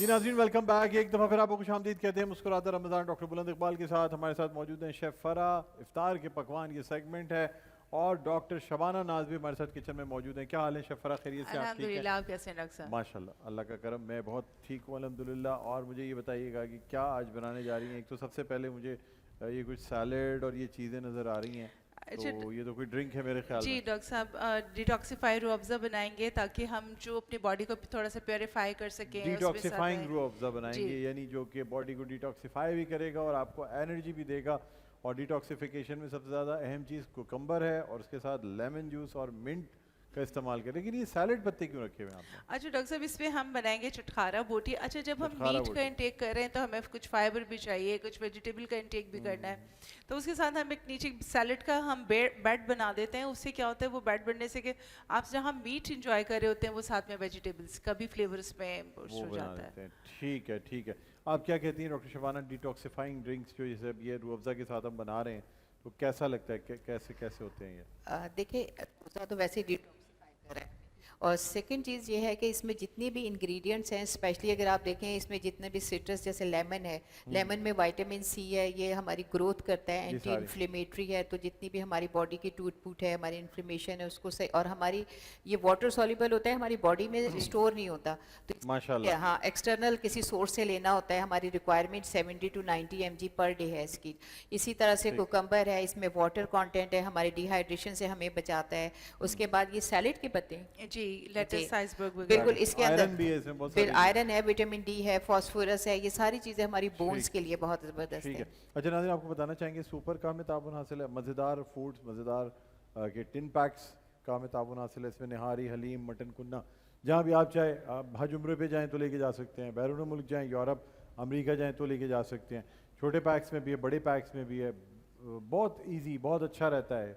जी नाज़रीन, welcome back. एक दफ़ा फिर आपको खुशामदीद कहते हैं मुस्कुराता रमज़ान। डॉक्टर बुलंद इकबाल के साथ हमारे साथ मौजूद हैं शेफ़ फ़रा। इफ्तार के पकवान ये सेगमेंट है और डॉक्टर शबाना नाज भी हमारे साथ किचन में मौजूद हैं। क्या हाल है शेफ़ फ़रा, खैरियत से? आप ठीक हैं? अल्हम्दुलिल्लाह। आप कैसे हैं डॉक्टर साहब? माशाल्लाह, अल्लाह का करम, मैं बहुत ठीक हूँ अल्हम्दुलिल्लाह। और मुझे ये बताइएगा कि क्या आज बनाने जा रही हैं? एक तो सबसे पहले मुझे ये कुछ सैलेड और ये चीज़ें नज़र आ रही हैं, अच्छा तो ये तो कोई ड्रिंक है मेरे ख्याल जी में। डॉक्टर साहब, डिटॉक्सिफाई रूह अफ़ज़ा बनाएंगे ताकि हम जो अपनी बॉडी को थोड़ा सा प्योरीफाई कर सकें उसमें साथ डिटॉक्सिफाइंग में। रूह अफ़ज़ा जी बनाएंगे, यानी जो कि बॉडी को डिटॉक्सिफाई भी करेगा और आपको एनर्जी भी देगा। और डिटॉक्सिफिकेशन में सबसे ज़्यादा अहम चीज़ कुकम्बर है और उसके साथ लेमन जूस और मिंट का इस्तेमाल करें। लेकिन ये सैलेड पत्ते क्यों रखे हुए हैं आपने? अच्छा डॉक्टर साहब, इसमें हम बनाएंगे चटखारा बोटी। अच्छा, जब हम चटखारा मीट का बोटी। इंटेक कर रहे हैं तो हमें कुछ फाइबर भी चाहिए, कुछ वेजिटेबल का इंटेक भी करना है। तो उसके साथ हम एक नीचे सैलेड का हम बेड बना देते हैं। उससे क्या होता है, वो बेड बनने से कि आप जहाँ मीट इंजॉय कर रहे होते हैं वो साथ में वेजिटेबल्स का भी फ्लेवर उसमें पुश वो हो बना जाता है। देते हैं। ठीक है, ठीक है। आप क्या कहती हैं डॉक्टर शबाना, डिटॉक्सिफाइंग ड्रिंक्स जो जैसे अब ये रूह अफ़ज़ा के साथ हम बना रहे हैं, तो कैसा लगता है? कैसे कैसे होते हैं ये? देखिए दूसरा तो वैसे ही डिटॉक्सिफाई कर रहा है और सेकंड चीज़ ये है कि इसमें जितने भी इंग्रेडिएंट्स हैं, स्पेशली अगर आप देखें इसमें जितने भी सिट्रस, जैसे लेमन है, लेमन में विटामिन सी है, ये हमारी ग्रोथ करता है, ये एंटी सारी इन्फ्लेमेटरी है, तो जितनी भी हमारी बॉडी की टूट फूट है, हमारी इन्फ्लेमेशन है उसको सही, और हमारी ये वाटर सॉल्युबल होता है, हमारी बॉडी में स्टोर नहीं होता, तो माशाल्लाह। हाँ एक्सटर्नल किसी सोर्स से लेना होता है। हमारी requirement 70 to 90 mg per day है इसकी। इसी तरह से ठीक। कुकम्बर है, इसमें वाटर कंटेंट है, हमारी डिहाइड्रेशन से हमें बचाता है। उसके बाद ये सैलेड के पत्ते जी, लेट्स, आइसबर्ग वगैरह। बिल्कुल इसके अंदर आयरन भी है इसमें बहुत फिर सारी। आयरन है, विटामिन डी है, फास्फोरस है, ये सारी चीज़ें हमारी बोन्स ठीक। के लिए बहुत ज़बरदस्त ठीक है। है। अच्छा नाज़रीन, आपको बताना चाहेंगे सुपर का हमें ताबुन हासिल है, मज़ेदार फूड्स, मज़ेदार के टिन पैक्स का हमें ताबुन हासिल है। इसमें निहारी, हलीम, मटन कुन्ना, जहाँ भी आप चाहे, आप हज उम्रे पे जाएँ तो लेके जा सकते हैं, बैरून मुल्क जाएँ, यूरोप अमेरिका जाएँ तो लेके जा सकते हैं। छोटे पैक्स में भी है, बड़े पैक्स में भी है। बहुत ईजी, बहुत अच्छा रहता है।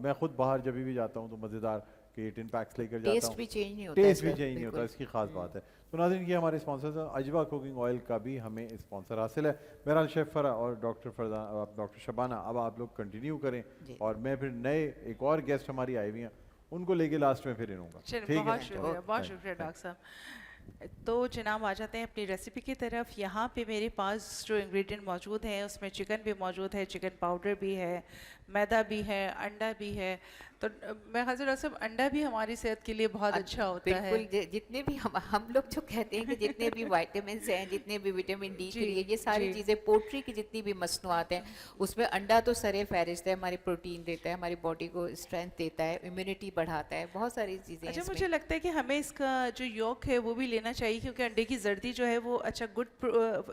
मैं ख़ुद बाहर जब भी जाता हूँ तो मज़ेदार के टिन पैक्स लेकर जाता टेस्ट हूँ। भी चेंज नहीं होता टेस्ट भी इसका, चेंज नहीं होता, बिल्कुल। इसकी खास बात है। तो नाज़रीन, ये हमारे स्पॉन्सर्स हैं। अजवा कुकिंग ऑयल का भी हमें स्पॉन्सर हासिल है। बहरहाल शेफ़ फ़रा और डॉक्टर शबाना, अब आप लोग कंटिन्यू करें जी और मैं फिर नए एक और गेस्ट हमारी आई हुई हैं, उनको लेके लास्ट में फिर इनूंगा। चलिए, ठीक है? बहुत शुक्रिया, बहुत थैंक- शुक्रिया थैंक- डॉक्टर साहब। तो जनाब आ जाते हैं अपनी रेसिपी की तरफ। यहाँ पे मेरे पास जो इंग्रेडिएंट मौजूद हैं उसमें चिकन भी मौजूद है, चिकन पाउडर भी है, मैदा भी है, अंडा भी है। तो मैं ख्याल से डॉक्टर साहब, अंडा भी हमारी सेहत के लिए बहुत अच्छा होता है। बिल्कुल जितने भी हम लोग जो कहते हैं कि जितने भी विटामिन हैं, जितने भी विटामिन डी जी के लिए, ये सारी जी। चीज़ें, पोल्ट्री की जितनी भी मसनूआत हैं, उसमें अंडा तो सरे फहरिस्त है। हमारी प्रोटीन देता है, हमारी बॉडी को स्ट्रेंथ देता है, इम्यूनिटी बढ़ाता है, बहुत सारी चीज़ें हैं अच्छा, इसमें। मुझे लगता है कि हमें इसका जो यॉक है वो भी लेना चाहिए, क्योंकि अंडे की जर्दी जो है वो अच्छा गुड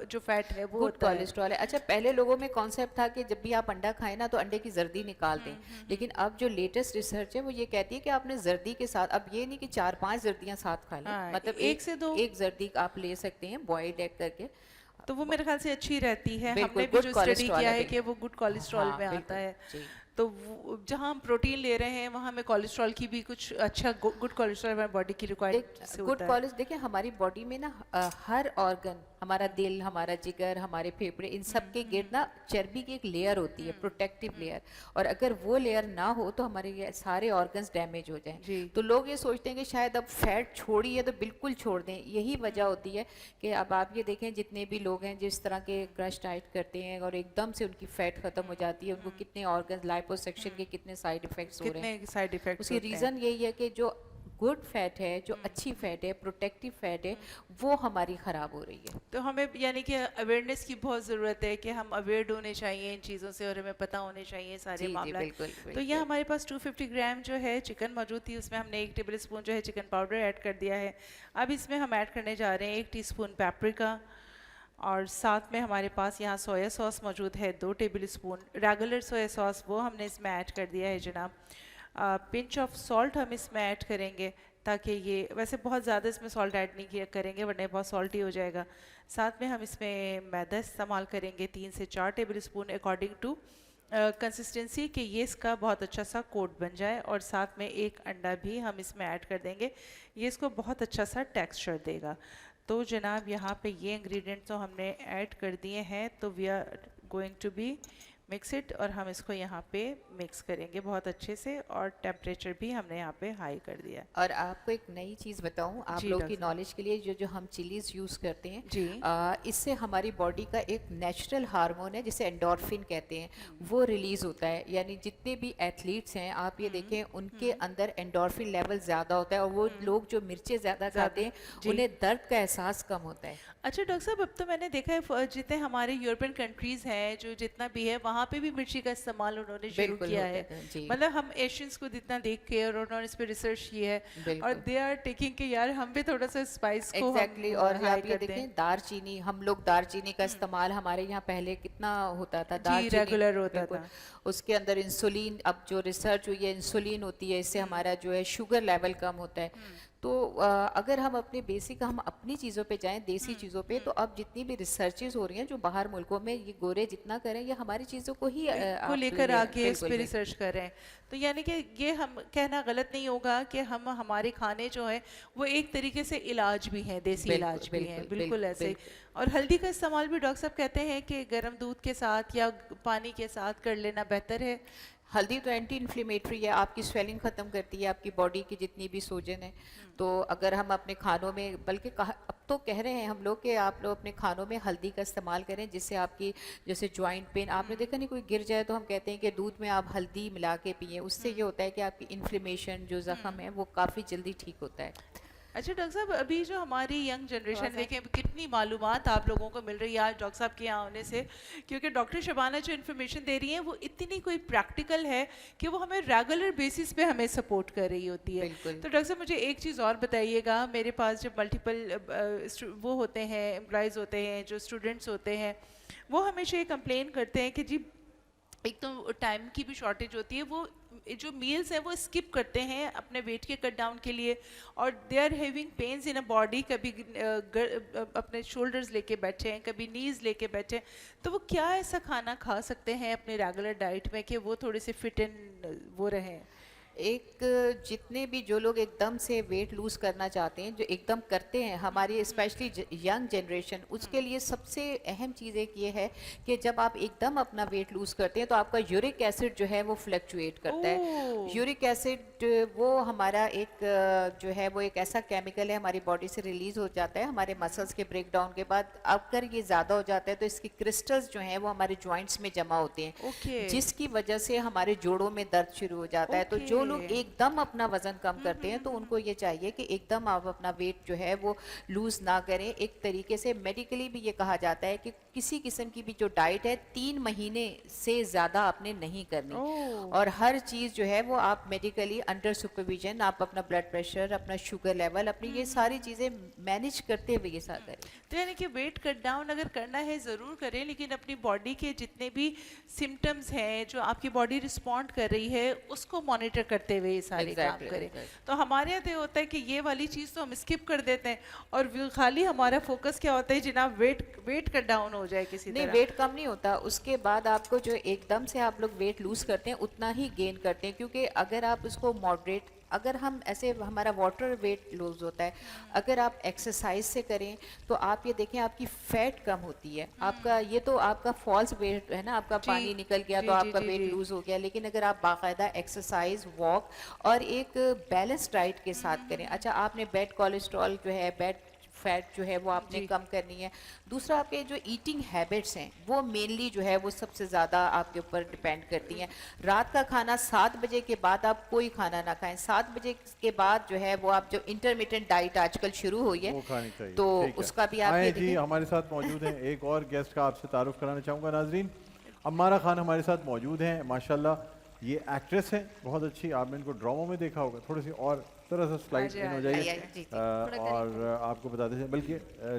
जो फैट है वो गुड होता है। कोलेस्ट्रॉल है। अच्छा, पहले लोगों में कॉन्सेप्ट था कि जब भी आप अंडा खाएं ना तो अंडे की जर्दी निकाल दें, लेकिन अब जो लेटेस्ट रिसर्च है वो ये कहती है कि आपने जर्दी के साथ, अब ये नहीं कि 4-5 जर्दियां साथ खा लें, हाँ, मतलब एक से दो। एक जर्दी आप ले सकते हैं बॉइल्ड एग करके। तो वो मेरे ख्याल से अच्छी रहती है। बिल्कुल हमने भी गुड जो स्टडी कोलेस्ट्रॉल किया है, है कि बिल्कुल। वो गुड कोलेस्ट्रॉल हाँ में आता बिल्कुल है। जी। तो जहाँ हम प्रोटीन ले रहे हैं वहाँ हमें कोलेस्ट्रॉल की भी कुछ अच्छा गुड कोलेस्ट्रॉल हमारी बॉडी की रिक्वायर्ड से गुड होता है। कॉलेज देखिए, हमारी बॉडी में ना हर ऑर्गन, हमारा दिल, हमारा जिगर, हमारे फेफड़े, इन सब के गिर्द ना चर्बी की एक लेयर होती है, प्रोटेक्टिव लेयर, और अगर वो लेयर ना हो तो हमारे ये सारे ऑर्गन्स डैमेज हो जाएं। जी। तो लोग ये सोचते हैं कि शायद अब फैट छोड़ी है तो बिल्कुल छोड़ दें, यही वजह होती है कि अब आप ये देखें जितने भी लोग हैं जिस तरह के क्रश डाइट करते हैं और एकदम से उनकी फैट खत्म हो जाती है, उनको कितने ऑर्गन्स, लाइपोसक्शन के कितने साइड इफेक्ट्स हो रहे हैं। कितने साइड इफेक्ट्स उसकी होते हैं। रीज़न यही है कि जो गुड फैट है, जो अच्छी फैट है, प्रोटेक्टिव फैट है, वो हमारी ख़राब हो रही है। तो हमें यानी कि अवेयरनेस की बहुत ज़रूरत है कि हम अवेयर होने चाहिए इन चीज़ों से और हमें पता होने चाहिए सारे जी मामला। बिल्कुल तो बिल्कुल। यह हमारे पास 250 ग्राम जो है चिकन मौजूद थी, उसमें हमने 1 टेबल स्पून जो है चिकन पाउडर ऐड कर दिया है। अब इसमें हम ऐड करने जा रहे हैं 1 टीस्पून पेपरिका, और साथ में हमारे पास यहाँ सोया सॉस मौजूद है 2 table spoon. Regular soya sauce वो हमने इसमें ऐड कर दिया है जनाब। पिंच ऑफ सॉल्ट हम इसमें ऐड करेंगे, ताकि ये, वैसे बहुत ज़्यादा इसमें सॉल्ट ऐड नहीं किया करेंगे वरना बहुत सॉल्टी हो जाएगा। साथ में हम इसमें मैदा इस्तेमाल करेंगे 3 से 4 tablespoon, according to consistency, कि ये इसका बहुत अच्छा सा कोट बन जाए। और साथ में 1 अंडा भी हम इसमें ऐड कर देंगे, ये इसको बहुत अच्छा सा टेक्सचर देगा। तो जनाब यहाँ पे ये इंग्रेडिएंट्स तो हमने ऐड कर दिए हैं, तो we are going to be mix it, और हम इसको यहाँ पे मिक्स करेंगे बहुत अच्छे से, और टेम्परेचर भी हमने यहाँ पे हाई कर दिया है। और आपको एक नई चीज़ बताऊं आप जी, लोगों की डॉक्टर। नॉलेज के लिए, जो जो हम चिलीज यूज़ करते हैं जी। इससे हमारी बॉडी का एक नेचुरल हार्मोन है जिसे एंडोर्फिन कहते हैं, वो रिलीज होता है। यानी जितने भी एथलीट्स हैं आप ये देखें उनके अंदर एंडोर्फिन लेवल ज़्यादा होता है, और वो लोग जो मिर्चें ज़्यादा खाते हैं जी। उन्हें दर्द का एहसास कम होता है। अच्छा डॉक्टर साहब, अब तो मैंने देखा है जितने हमारे यूरोपियन कंट्रीज़ हैं जो जितना भी है वहाँ पे भी मिर्ची का इस्तेमाल उन्होंने शुरू बिल्कुल किया होता है। है, जी। मतलब हम एशियंस को जितना देख के, और उन्होंने इस पे रिसर्च की है, और बिल्कुल। दे आर टेकिंग के यार हम भी थोड़ा सा स्पाइस को एग्जैक्टली हम और हाई आप ये कर दें। देखें दालचीनी, हम लोग दालचीनी का इस्तेमाल हमारे यहाँ पहले कितना होता था, जी, दालचीनी रेगुलर होता बिल्कुल। था। उसके अंदर इंसुलिन, अब जो रिसर्च हुई है इंसुलिन होती है, इससे हमारा जो है शुगर लेवल कम होता है। तो अगर हम अपने बेसिक हम अपनी चीज़ों पे जाएं, देसी चीज़ों पे, तो अब जितनी भी रिसर्चेज हो रही हैं जो बाहर मुल्कों में, ये गोरे जितना करें ये हमारी चीज़ों को ही को आप लेकर ले- आके इस बिल्कुल, पे बिल्कुल। रिसर्च कर रहे हैं। तो यानी कि ये हम कहना गलत नहीं होगा कि हम हमारे खाने जो है वो एक तरीके से इलाज भी हैं, देसी बिल्कुल, इलाज भी हैं, बिल्कुल, बिल्कुल ऐसे। बिल्कुल। और हल्दी का इस्तेमाल भी डॉक्टर साहब कहते हैं कि गर्म दूध के साथ या पानी के साथ कर लेना बेहतर है। हल्दी तो एंटी इन्फ्लेमेटरी है, आपकी स्वेलिंग ख़त्म करती है, आपकी बॉडी की जितनी भी सूजन है। तो अगर हम अपने खानों में, बल्कि अब तो कह रहे हैं हम लोग कि आप लोग अपने खानों में हल्दी का इस्तेमाल करें, जिससे आपकी जैसे जॉइंट पेन, आपने देखा नहीं कोई गिर जाए तो हम कहते हैं कि दूध में आप हल्दी मिला के पिए, उससे ये होता है कि आपकी इन्फ्लेमेशन जो ज़ख्म है वो काफ़ी जल्दी ठीक होता है। अच्छा डॉक्टर साहब, अभी जो हमारी यंग जनरेशन देखें कितनी मालूमात आप लोगों को मिल रही है आज डॉक्टर साहब के यहाँ आने से, क्योंकि डॉक्टर शबाना जो इन्फॉर्मेशन दे रही हैं वो इतनी कोई प्रैक्टिकल है कि वो हमें रेगुलर बेसिस पे हमें सपोर्ट कर रही होती है। बिल्कुल। तो डॉक्टर साहब मुझे एक चीज़ और बताइएगा, मेरे पास जब मल्टीपल वो होते हैं, एम्प्लॉयज़ होते हैं, जो स्टूडेंट्स होते हैं, वो हमेशा ये कंप्लेन करते हैं कि जी एक तो टाइम की भी शॉर्टेज होती है, वो जो मील्स हैं वो स्किप करते हैं अपने वेट के कट डाउन के लिए, और they are having pains in a body, कभी अपने शोल्डर्स लेके बैठे हैं, कभी नीज लेके बैठे हैं। तो वो क्या ऐसा खाना खा सकते हैं अपने रेगुलर डाइट में कि वो थोड़े से फिट एंड वो रहें? एक जितने भी जो लोग एकदम से वेट लूज करना चाहते हैं, जो एकदम करते हैं, हमारी स्पेशली यंग जनरेशन, उसके लिए सबसे अहम चीज़ एक ये है कि जब आप एकदम अपना वेट लूज करते हैं तो आपका यूरिक एसिड जो है वो फ्लक्चुएट करता है। यूरिक एसिड वो हमारा एक जो है वो एक ऐसा केमिकल है, हमारी बॉडी से रिलीज हो जाता है हमारे मसल्स के ब्रेक डाउन के बाद। अगर ये ज़्यादा हो जाता है तो इसके क्रिस्टल्स जो हैं वो हमारे जॉइंट्स में जमा होते हैं, ओके। जिसकी वजह से हमारे जोड़ों में दर्द शुरू हो जाता है। तो जो लोग ओके। एकदम अपना वजन कम करते हैं तो उनको ये चाहिए कि एकदम आप अपना वेट जो है वो लूज ना करें। एक तरीके से मेडिकली भी ये कहा जाता है कि किसी किस्म की भी जो डाइट है 3 महीने से ज़्यादा आपने नहीं करनी, और हर चीज़ जो है वो आप मेडिकली अंडर सुपरविजन, आप अपना ब्लड प्रेशर, अपना शुगर लेवल, अपनी ये सारी चीज़ें मैनेज करते हुए ये साथ करें। तो यानी कि वेट कट डाउन अगर करना है ज़रूर करें, लेकिन अपनी बॉडी के जितने भी सिम्टम्स हैं जो आपकी बॉडी रिस्पॉन्ड कर रही है उसको मॉनिटर करते हुए ये सारे काम Exactly, करें। exactly. तो हमारे यहाँ तो ये होता है कि ये वाली चीज़ तो हम स्किप कर देते हैं, और खाली हमारा फोकस क्या होता है जनाब, वेट कट डाउन हो जाए किसी नहीं, तरह। वेट कम नहीं होता, उसके बाद आपको जो एकदम से आप लोग वेट लूज करते हैं उतना ही गेन करते हैं, क्योंकि अगर आप उसको मॉडरेट, अगर हम ऐसे हमारा वाटर वेट लूज होता है, अगर आप एक्सरसाइज से करें तो आप ये देखें आपकी फैट कम होती है। आपका ये तो आपका फॉल्स वेट है ना, आपका जी, पानी निकल गया जी, तो जी, आपका जी, वेट जी। लूज हो गया, लेकिन अगर आप बाकायदा एक्सरसाइज, वॉक और एक बैलेंस डाइट के साथ करें। अच्छा, आपने बैड कोलेस्ट्रॉल जो है, बैड फैट जो है वो आपने जी। कम करनी है। दूसरा, आपके जो ईटिंग हैबिट्स हैं वो मेनली जो है वो सबसे ज़्यादा आपके ऊपर डिपेंड करती हैं। रात का खाना 7 बजे के बाद आप कोई खाना ना खाएं। 7 बजे के बाद जो है वो आप जो इंटरमिटेंट डाइट आजकल शुरू हुई है वो खानी चाहिए। तो ठीक है। उसका भी आप आए ये जी, देखें। हमारे साथ मौजूद हैं एक और गेस्ट का आपसे तारुफ कराना चाहूँगा नाजरीन। अम्मारा खान हमारे साथ मौजूद हैं, माशाल्लाह ये एक्ट्रेस हैं बहुत अच्छी, आपने इनको ड्रामों में देखा होगा। थोड़ी सी और तरह से स्लाइड आइए, इन हो आइए, जाइए, आइए, जी, जी। और आपको बताते हैं, बल्कि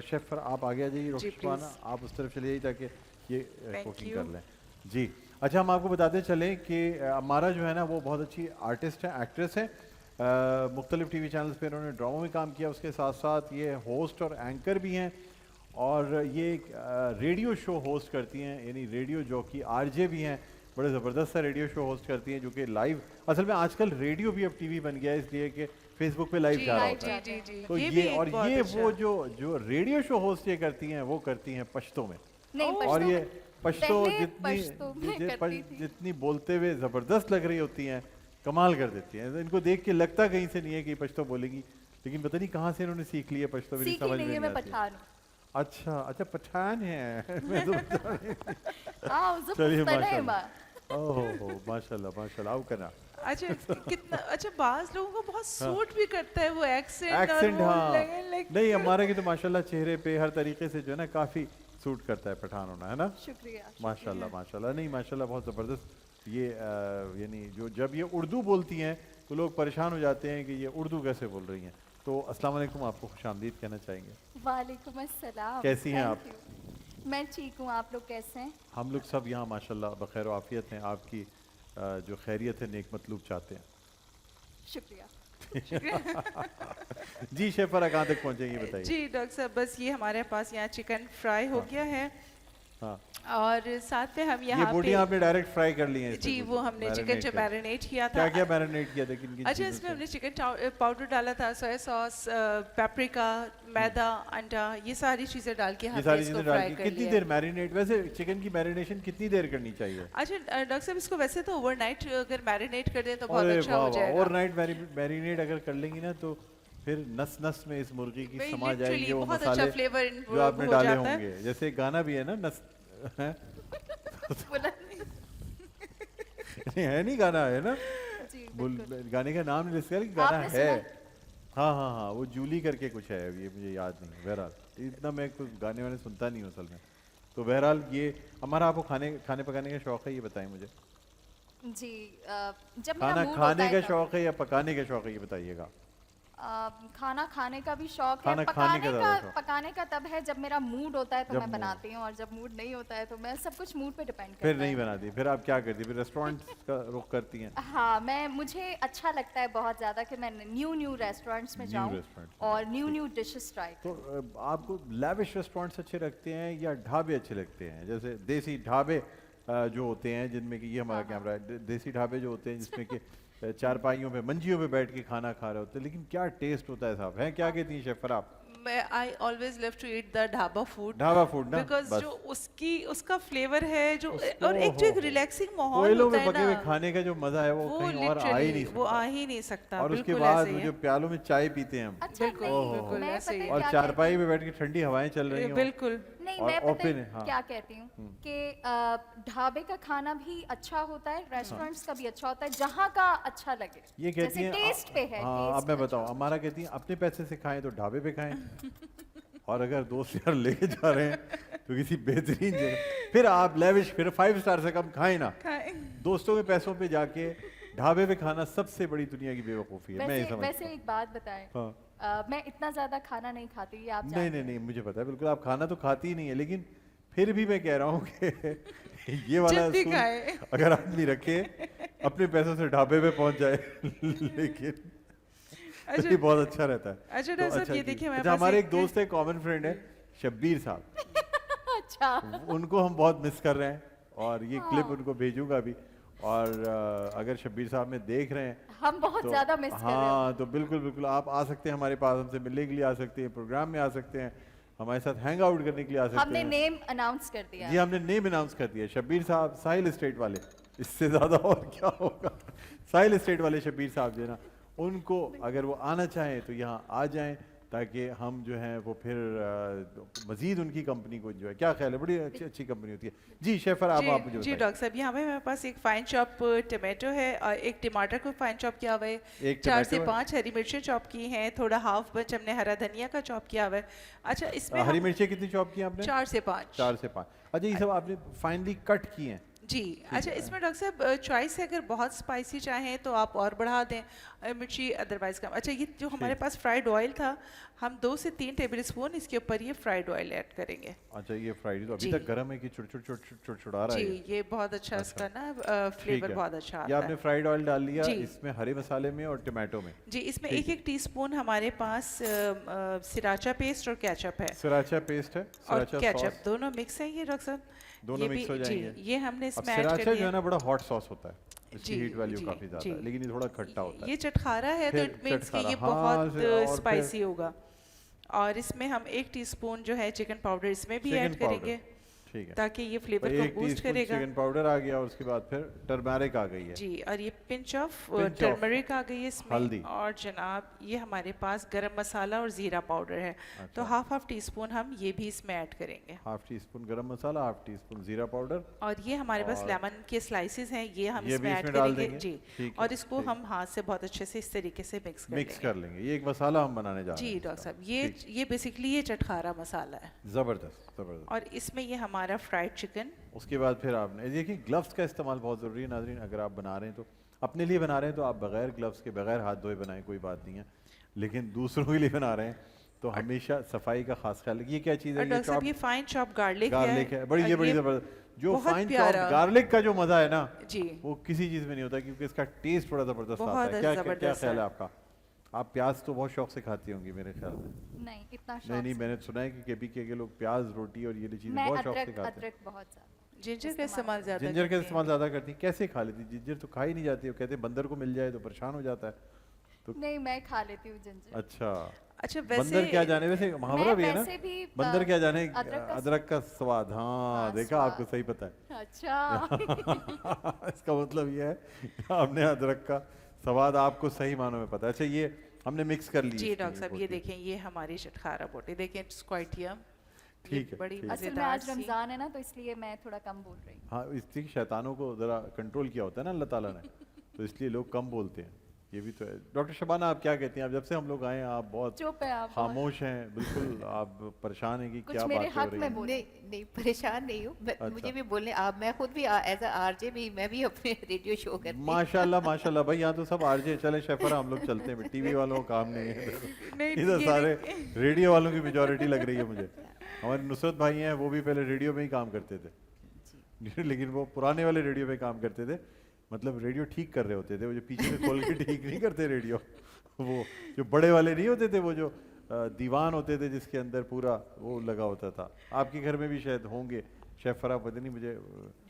शेफ आप आगे आ जाइए, जी, रोशना आप उस तरफ चले जाइए ताकि ये Thank कुकिंग you. कर लें जी। अच्छा, हम आपको बताते चलें कि अम्मारा जो है ना वो बहुत अच्छी आर्टिस्ट है, एक्ट्रेस है। मुख्तलिफ टीवी चैनल्स पे इन्होंने ड्रामों में काम किया, उसके साथ साथ ये होस्ट और एंकर भी हैं, और ये एक रेडियो शो होस्ट करती हैं, यानी रेडियो जॉकी आरजे भी हैं। बड़े ज़बरदस्त सा रेडियो शो होस्ट करती हैं जो कि लाइव, असल में आजकल रेडियो भी अब टीवी बन गया है, इसलिए कि फेसबुक पे लाइव जी, जा रहा जी, होता है। जी, जी। तो भी ये एक और बहुत ये अच्छा। वो जो जो रेडियो शो होस्ट ये करती हैं वो करती हैं पश्तो में, नहीं, और पश्तो ये पश्तो पहले जितनी पश्तो में जे- करती थी। जितनी बोलते हुए जबरदस्त लग रही होती हैं, कमाल कर देती हैं। इनको देख के लगता कहीं से नहीं है कि ये पश्तो बोलेगी, लेकिन पता नहीं कहाँ से इन्होंने सीख लिया पश्तो, मेरी सीखी समझ में नहीं है, नहीं मैं आती। पठान हूँ। अच्छा अच्छा, पठान है मैं तो हाँ, चलिए माशा माशाल्लाह, ओहो माशाल्लाह माशाल्लाह, आओ करना अच्छा कितना अच्छा, बाज लोगों को बहुत सूट भी करता है वो एक्सेंट और एक्सेंट। वो हाँ like- नहीं, हमारे की तो माशाल्लाह चेहरे पे हर तरीके से जो है ना काफी सूट करता है पठान होना, है ना। शुक्रिया। माशाल्लाह माशाल्लाह, नहीं माशाल्लाह बहुत ज़बरदस्त। ये यानी जो जब ये उर्दू बोलती हैं तो लोग परेशान हो जाते हैं कि ये उर्दू कैसे बोल रही हैं। तो अस्सलाम वालेकुम, आपको खुशामदीद कहना चाहेंगे। वालेकुम अस्सलाम। कैसी हैं Thank आप? you. मैं ठीक हूँ, आप लोग कैसे हैं? हम लोग सब यहाँ माशाल्लाह बखैर आफियत हैं, आपकी जो खैरियत है नेक मतलूब चाहते हैं। शुक्रिया। जी शेफरा, कहाँ तक पहुँचे ये बताइए। जी डॉक्टर साहब, बस ये हमारे पास यहाँ चिकन फ्राई हो गया है हाँ, और साथ में हम ये यहाँ बोटियाँ पे आपने डायरेक्ट फ्राई कर ली हैं? जी वो हमने चिकन जो मैरिनेट किया था। क्या क्या मैरिनेट किया था, किन किन अच्छा, चीज़ों इसमें से? हमने चिकन पाउडर डाला था, सोया सॉस, पेपरिका, मैदा, अंडा, ये सारी चीज़ें डाल के ये हमने सारी इसको चीज़ें डाल फ्राई के कर कितनी लिया। देर मैरिनेट, वैसे चिकन की मैरिनेशन कितनी देर करनी चाहिए? अच्छा डॉक्टर साहब, इसको वैसे तो ओवरनाइट अगर मैरिनेट कर दें तो बहुत अरे अच्छा वाह हो वाह, जाएगा। ओवरनाइट मैरिनेट अगर कर लेंगी ना तो फिर नस नस में इस मुर्गी की वही समा literally जाएंगे वो बहुत अच्छा मसाले फ्लेवर जो आपने हो डाले जाता है। होंगे। जैसे एक गाना भी है ना, नस है? बोला नहीं। नहीं, है नहीं, गाना है ना, जी बोल बिल्कुल। गाने का नाम नहीं लिखा, गाना आपने है। सुना? हाँ हाँ हाँ, वो जूली करके कुछ है, ये मुझे याद नहीं। बहरहाल इतना मैं कुछ गाने वाने सुनता नहीं हूँ असल में। तो बहरहाल ये हमारा, आपको खाने पकाने का शौक है, ये बताएं मुझे। जी जब मेरा खाना मूड खाने होता का है तब- शौक है या पकाने का शौक है, ये बताइएगा। खाना खाने का भी शौक है। खाना खाने का ज़्यादा शौक। पकाने का तब है जब मेरा मूड होता है तो जब मैं मूड- बनाती हूँ, और जब मूड नहीं होता है तो मैं, सब कुछ मूड पे डिपेंड करता फिर है। नहीं बनाती, फिर आप क्या करती, फिर रेस्टोरेंट का रुख करती हैं? हाँ, मुझे अच्छा लगता है बहुत ज़्यादा कि मैं न्यू रेस्टोरेंट्स में New जाऊँ restaurants में, और न्यू डिशेस ट्राई तो आपको लैविश रेस्टोरेंट्स अच्छे लगते हैं या ढाबे अच्छे लगते हैं? जैसे देसी ढाबे जो होते हैं जिनमें कि, ये हमारा कैमरा है, देसी ढाबे जो होते हैं जिसमें कि चारपाइयों पे, मंजियों पे बैठ के खाना खा रहे होते हैं, लेकिन क्या टेस्ट होता है साहब, है क्या कहती हैं शेफर आप? I always love to eat the dhaba food, dhaba food ना, बिकॉज बस जो उसका फ्लेवर है जो, उसको- और एक जो एक हो। रिलैक्सिंग माहौल कोयलों होता में है पके हुए ना, खाने का जो मजा है वो वो कहीं और आ ही नहीं लिटरली वो सकता। आ ही नहीं सकता। और उसके बिल्कुल बाद ऐसे वो ही जो है। प्यालों में चाय पीते हैं हम, अच्छा बिल्कुल, नहीं, बिल्कुल, मैं ऐसे ही पता है। है और क्या चारपाई कहती पे बैठ के ठंडी हवाएं चल रही हों, बिल्कुल नहीं, और मैं पता open है है, हाँ। क्या कहती हूँ कि ढाबे का खाना भी अच्छा होता है, रेस्टोरेंट्स का भी अच्छा होता है, जहाँ का अच्छा लगे। ये कहती जैसे हैं टेस्ट पे है। हाँ, taste अब मैं अच्छा बताऊं, हमारा कहती हैं अपने पैसे से खाएं तो ढाबे पे खाएं, और अगर दोस्त यार लेके जा रहे हैं तो किसी बेहतरीन जगह, फिर आप लेविश, फिर 5 स्टार से कम खाएं ना। दोस्तों के पैसों पे जाके ढाबे पे खाना सबसे बड़ी दुनिया की बेवकूफ़ी है, मैं ये वैसे समझता हूं। एक बात बताएं, हाँ। मैं इतना ज्यादा खाना नहीं खाती, ये आप नहीं जानते नहीं हैं। नहीं, मुझे पता है बिल्कुल, आप खाना तो खाती ही नहीं है, लेकिन फिर भी मैं कह रहा हूँ कि ये वाला जितनी असूल खाए। अगर आदमी रखे, अपने पैसों से ढाबे पे पहुंच जाए, लेकिन अच्छा ये बहुत अच्छा रहता है। अच्छा तो डॉक्टर साहब, अच्छा ये जी। देखिए हमारे अच्छा, पास हमारे एक एक दोस्त है, कॉमन फ्रेंड है, शब्बीर साहब, अच्छा, उनको हम बहुत मिस कर रहे हैं, और ये क्लिप उनको भेजूंगा भी, और अगर शब्बीर साहब में देख रहे हैं हम बहुत तो ज्यादा मिस कर रहे हैं। हाँ, तो बिल्कुल बिल्कुल आप आ सकते हैं हमारे पास, हमसे मिलने के लिए आ सकते हैं, प्रोग्राम में आ सकते हैं, हमारे साथ हैंग आउट करने के लिए आ सकते हमने हैं। नेम अनाउंस कर दिया। जी, हमने नेम अनाउंस कर दिया, शब्बीर साहब, साहिल एस्टेट वाले, इससे ज़्यादा और क्या होगा। साहिल एस्टेट वाले शब्बीर साहब जो है ना, उनको अगर वो आना चाहें तो यहाँ आ जाएं, ताकि हम जो हैं वो फिर मज़ीद उनकी कंपनी को जो है, क्या ख्याल है, बड़ी अच्छी अच्छी कंपनी होती है। जी शेफर, आप मुझे जी बताइए। डॉक्टर साहब, यहाँ पे मेरे पास एक फाइन चॉप टमाटो है और एक टमाटर को फाइन चॉप किया हुआ है, एक 4 से टमाटो है। 5 हरी मिर्चें चॉप की हैं, थोड़ा हाफ बंच हमने हरा धनिया का चॉप किया हुआ है। अच्छा, इसमें हरी मिर्चें कितनी चॉप की आपने? 4 से 5। 4 से 5। अच्छा, ये सब आपने फाइनली कट किए हैं? जी। अच्छा, इसमें डॉक्टर साहब चॉइस है, अगर बहुत स्पाइसी चाहें तो आप और बढ़ा दें मिर्ची, अदरवाइज कम। अच्छा, ये जो हमारे पास फ्राइड ऑयल था, हम 2 से 3 टेबल स्पून इसके ऊपर ये फ्राइड ऑयल ऐड करेंगे। अच्छा, ये फ्राइड तो अभी जी। तक गर्म है कि छुड़छुड़ा रहा है? जी, ये बहुत अच्छा इसका ना ठीक फ्लेवर है। बहुत अच्छा ये आता आपने है। फ्राइड ऑयल डाल लिया जी। इसमें, हरे मसाले में और टमाटो में। जी, इसमें ठीक एक टीस्पून हमारे पास सिराचा पेस्ट और केचप है, सराचा पेस्ट है, और सराचा केचप सॉस, दोनों मिक्स है ये डॉक्टर साहब। दोनों ये मिक्स भी- हो जाएंगे। जी, ये हमने अब इसमें ऐड कर सराचा जो है दिया। ना बड़ा हॉट सॉस होता है, इसकी जी, हीट वैल्यू जी, काफी ज्यादा जी। है, लेकिन ये थोड़ा खट्टा होता है। ये चटखारा है तो फिर इट मीन्स कि ये चटखारा, हाँ, बहुत और फिर- स्पाइसी होगा। और इसमें हम 1 टीस्पून जो है चिकन पाउडर इसमें भी चिकन ऐड करेंगे। पाउडर, ठीक है। ताकि ये तो फ्लेवर को एक बूस्ट टीस्पून करेगा। चिकन पाउडर आ गया और उसके बाद फिर टर्मरिक आ गई है। जी, और ये pinch of Pinch of turmeric आ गई है हल्दी। इसमें, और जनाब ये हमारे पास गरम मसाला और ज़ीरा पाउडर है, तो अच्छा। हाफ टी स्पून हम ये भी इसमें ऐड करेंगे। हाफ टी स्पून गरम मसाला, हाफ टी स्पून जीरा पाउडर। और ये हमारे पास और लेमन के स्लाइसेस हैं, ये हम ये इसमें भी ऐड इसमें डाल करेंगे। देंगे? जी, ठीक है, और इसको ठीक। हम हाथ से बहुत अच्छे से इस तरीके से मिक्स कर मिक्स लेंगे। कर लेंगे। ये एक मसाला हम बनाने जा रहे जी हैं डॉक्टर इसका। साहब, ये ठीक। ये बेसिकली ये चटखारा मसाला है, जबरदस्त जबरदस्त। और इसमें ये हमारा फ्राइड चिकन। उसके बाद फिर आपने देखिए ग्लव्स का इस्तेमाल बहुत ज़रूरी है नाज़रीन। अगर आप बना रहे हैं तो अपने लिए बना रहे हैं तो आप बगैर ग्लव्स के बगैर हाथ धोए बनाएं, कोई बात नहीं है, लेकिन दूसरों के लिए बना रहे हैं तो हमेशा सफाई का खास ख्याल रखिए। ये क्या चीज़ और है? डॉक्टर साहब ये फाइन चॉप गार्लिक गार्लिक है। बड़ी और ये बड़ी ये ज़बरदस्त। जो बहुत फाइन चॉप प्यारा। गार्लिक का जो मज़ा है ना, जी, वो किसी चीज़ में नहीं होता, क्योंकि इसका टेस्ट बड़ा ज़बरदस्त आता बहुत है। क्या क्या ज़बरदस्त ख्याल है है। आपका? आप प्याज तो बहुत शौक से खाती होंगी मेरे ख्याल में। नहीं इतना नहीं शौक नहीं, से। मैंने सुना है कि केपीके के लोग प्याज रोटी और ये चीज़ें मैं बहुत शौक से अदरक खाते हैं। अदरक बहुत ज्यादा। जिंजर का इस्तेमाल ज़्यादा जिंजर का करते हैं। इस्तेमाल ज़्यादा करती हैं। कैसे खा लेती? जिंजर तो खाई नहीं जाती है, कहते हैं बंदर को मिल जाए तो परेशान हो जाता है। नहीं मैं खा लेती हूँ जिंजर। अच्छा, अच्छा बंदर क्या वैसे जाने, वैसे मुहावरा मैं भी है ना, वैसे भी बंदर क्या जाने अदरक का अदरक का स्वाद। हाँ हाँ, देखा, स्वाद। आपको सही पता है। अच्छा इसका मतलब ये है कि आपने अदरक का स्वाद आपको सही मानों में पता है। अच्छा, ये हमने मिक्स कर ली जी इसकी डॉक्टर साहब ये बोटी। देखें, ये हमारी चटखारा बोटी देखें, इट्स क्वाइट यम। ठीक है, बड़ी ठीक है। असल में मज़ेदार आज सी। रमजान है ना तो इसलिए मैं थोड़ा कम बोल रही हूँ। हाँ, इसलिए शैतानों को ज़रा कंट्रोल किया होता है ना अल्लाह ताला ने, तो इसलिए लोग कम बोलते हैं। ये भी तो है। डॉक्टर शबाना, आप क्या कहती हैं? आप जब से हम लोग आए हैं आप बहुत चुप है आप बहुत। खामोश हैं, बिल्कुल आप परेशान हैं कि कुछ क्या मेरे बातें हो हक रही में हैं। बोल- नहीं नहीं, परेशान नहीं हूँ। अच्छा। मुझे भी बोलने आप, मैं खुद भी एज अ आरजे भी, मैं भी अपने रेडियो शो करती हूँ। माशाल्लाह माशाल्लाह भाई, यहाँ तो सब आरजे। चले शेफरा, हम लोग चलते हैं, टीवी वालों का काम नहीं है। नहीं, इधर ये सारे रेडियो वालों की मेजोरिटी लग रही है मुझे। हमारे नुसरत भाई हैं, वो भी पहले रेडियो में ही काम करते थे लेकिन वो पुराने वाले रेडियो में काम करते थे, मतलब रेडियो ठीक कर रहे होते थे, वो जो पीछे से खोल के ठीक नहीं करते रेडियो, वो जो बड़े वाले नहीं होते थे, वो जो दीवान होते थे जिसके अंदर पूरा वो लगा होता था। आपके घर में भी शायद होंगे शेफरा, पता नहीं मुझे।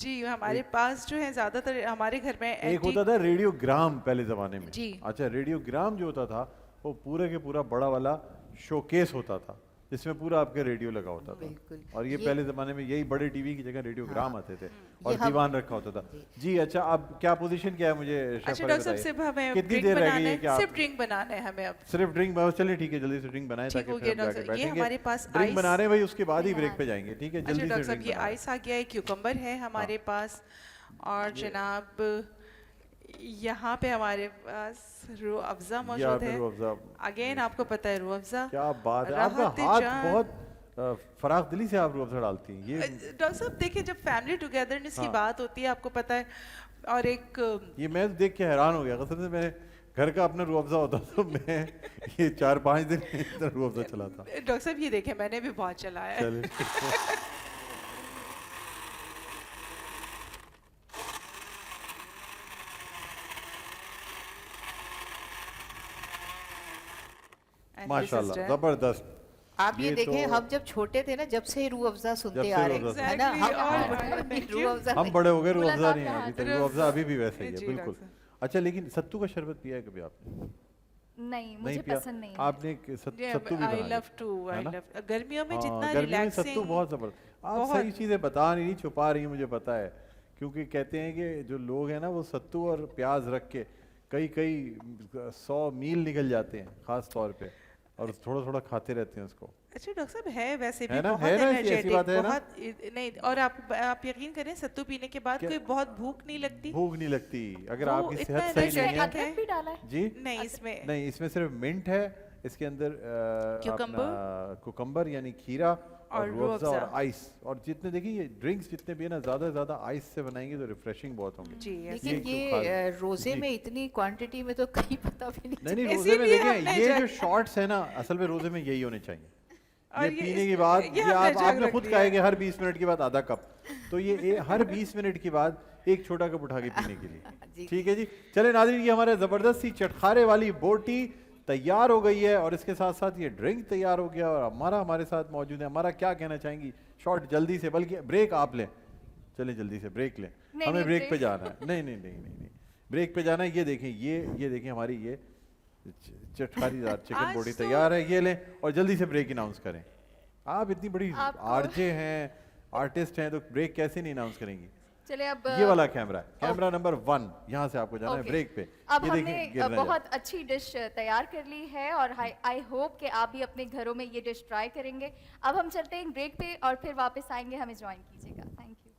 जी हमारे पास जो है ज़्यादातर हमारे घर में एक होता था रेडियोग्राम पहले ज़माने में। जी। अच्छा, रेडियोग्राम जो होता था वो पूरे के पूरा बड़ा वाला शोकेस होता था जिसमें पूरा आपके रेडियो लगा होता था। बिल्कुल। और ये पहले ज़माने में यही बड़े टीवी की जगह रेडियोग्राम आते थे और ये हम- दीवान रखा होता था। जी अच्छा, अब क्या पोजीशन क्या है मुझे अच्छा शेफरा डॉक्टर साहब बताइए। सिर्फ हमें कितनी ड्रिंक देर रह बनाना गई है है, कि आप सिर्फ ड्रिंक बनाना है हमें अब। सिर्फ ड्रिंक बनाओ? चलिए ठीक है, जल्दी से ड्रिंक बनाएं ठीक ताकि हो फिर गया हम जाके डॉक्टर साहब। ये बैठेंगे। हमारे पास ड्रिंक आइस- बना रहे हैं भाई, उसके बाद ही ब्रेक पे जाएंगे। ठीक है, अच्छा जल्दी से डॉक्टर साहब ड्रिंक ये बनाएं। आइस आ गया है, क्यूकम्बर है हमारे पास, और जनाब यहाँ पे हमारे पास रूह अफ़ज़ा ये मौजूद आपने है। रूह अफ़ज़ा, अगेन आपको पता है रूह अफ़ज़ा क्या बात है, आपका राहत हाथ जान। बहुत फराख दिली से आप रूह अफ़ज़ा डालती हैं। ये डॉक्टर साहब देखिए, जब फैमिली टुगेदरनेस की हाँ। बात होती है आपको पता है, और एक ये मैं तो देख के हैरान हो गया। कसम से, मैं घर का अपना रूह अफ़ज़ा होता तो मैं ये 4-5 दिन इतना रूह अफ़ज़ा चलाता। डॉक्टर साहब ये देखें मैंने भी बहुत चलाया है। चलिए And this is माशाल्लाह, done. जबरदस्त। आप ये देखें, तो हम जब छोटे थे ना, जब से रूह अफ़ज़ा सुनते से आ रहे रूह हैं, है ना, Exactly, हम thank रूह you. अफ़ज़ा हम बड़े हो गए, रूह अफ़ज़ा मुलाकात नहीं है में अभी हाथ तक। रूह अफ़ज़ा अभी भी वैसे ही है, जी, बिल्कुल। डॉक्टर अच्छा, लेकिन सत्तू का शरबत पिया है कभी आपने? नहीं मुझे पिया? पसंद नहीं है। आपने सत्तू भी आई बना लव टू, है आई ना? लव गर्मियों में हाँ, जितना गर्मियों में सत्तू रिलैक्सिंग। बहुत जबरदस्त। आप बहुत। सही चीजें बता नहीं, छुपा रही हैं, मुझे पता है, क्योंकि कहते हैं कि जो लोग हैं ना वो सत्तू और प्याज रख के कई कई 100 मील निकल जाते हैं खास तौर पे, और थोड़ा थोड़ा खाते रहते हैं उसको। अच्छा डॉक्टर साहब है वैसे भी है ना, बहुत है ना, ऐसी एनर्जेटिक, बात है ना? बहुत नहीं, और आप यकीन करें सत्तू पीने के बाद क्या? कोई बहुत भूख नहीं लगती। भूख नहीं लगती अगर वो आपकी इतना सेहत सही energetic नहीं है। अदरक भी डाला है। जी नहीं इसमें नहीं, इसमें सिर्फ मिंट है, इसके अंदर Cucumber? कुकम्बर यानी खीरा और और रूह अफ़ज़ा और रूह-अफ़ज़ा। आइस। और जितने देखिए ये ड्रिंक्स जितने भी है ना, ज़्यादा से ज़्यादा आइस से बनाएंगे तो रिफ्रेशिंग बहुत होंगे। जी yes. लेकिन ये ये क्यों खा- रोजे जी। में इतनी क्वांटिटी में तो कहीं पता भी नहीं नहीं नहीं, चलता। रोजे में इसीलिए देखें हमने ये जो जग- शॉर्ट्स है ना, असल में रोजे में यही होने चाहिए। और ये ये पीने इस- के बाद ये ये हमने जग आपने रख खुद दिया कहा है। कि हर 20 मिनट के बाद आधा कप, तो ये हर 20 मिनट के बाद एक छोटा कप उठा के पीने के लिए। जी। ठीक है जी, चले नाज़रीन, ये हमारे ज़बरदस्त सी चटखारे वाली बोटी तैयार हो गई है और इसके साथ साथ ये ड्रिंक तैयार हो गया, और हमारे साथ मौजूद है। हमारा क्या कहना चाहेंगी शॉर्ट जल्दी से, बल्कि ब्रेक आप लें, चलें जल्दी से ब्रेक लें, नहीं, हमें नहीं, ब्रेक पे break। जाना है। नहीं नहीं नहीं नहीं नहीं, ब्रेक पे जाना है। ये देखें, ये देखें हमारी ये चटखारीदार चिकन आज बोटी तो- तैयार है, ये लें और जल्दी से ब्रेक अनाउंस करें। आप इतनी बड़ी आपको- आरजे हैं, आर्टिस्ट हैं तो ब्रेक कैसे नहीं अनाउंस करेंगी? चलिए अब ये वाला कैमरा है, कैमरा नंबर 1, यहाँ से आपको जाना है ओके। ब्रेक पे। अब ये हमने देखें गिर ना बहुत अच्छी डिश तैयार कर ली है और आई होप कि आप भी अपने घरों में ये डिश ट्राई करेंगे। अब हम चलते हैं ब्रेक पे और फिर वापस आएंगे, हमें ज्वाइन कीजिएगा। Thank you.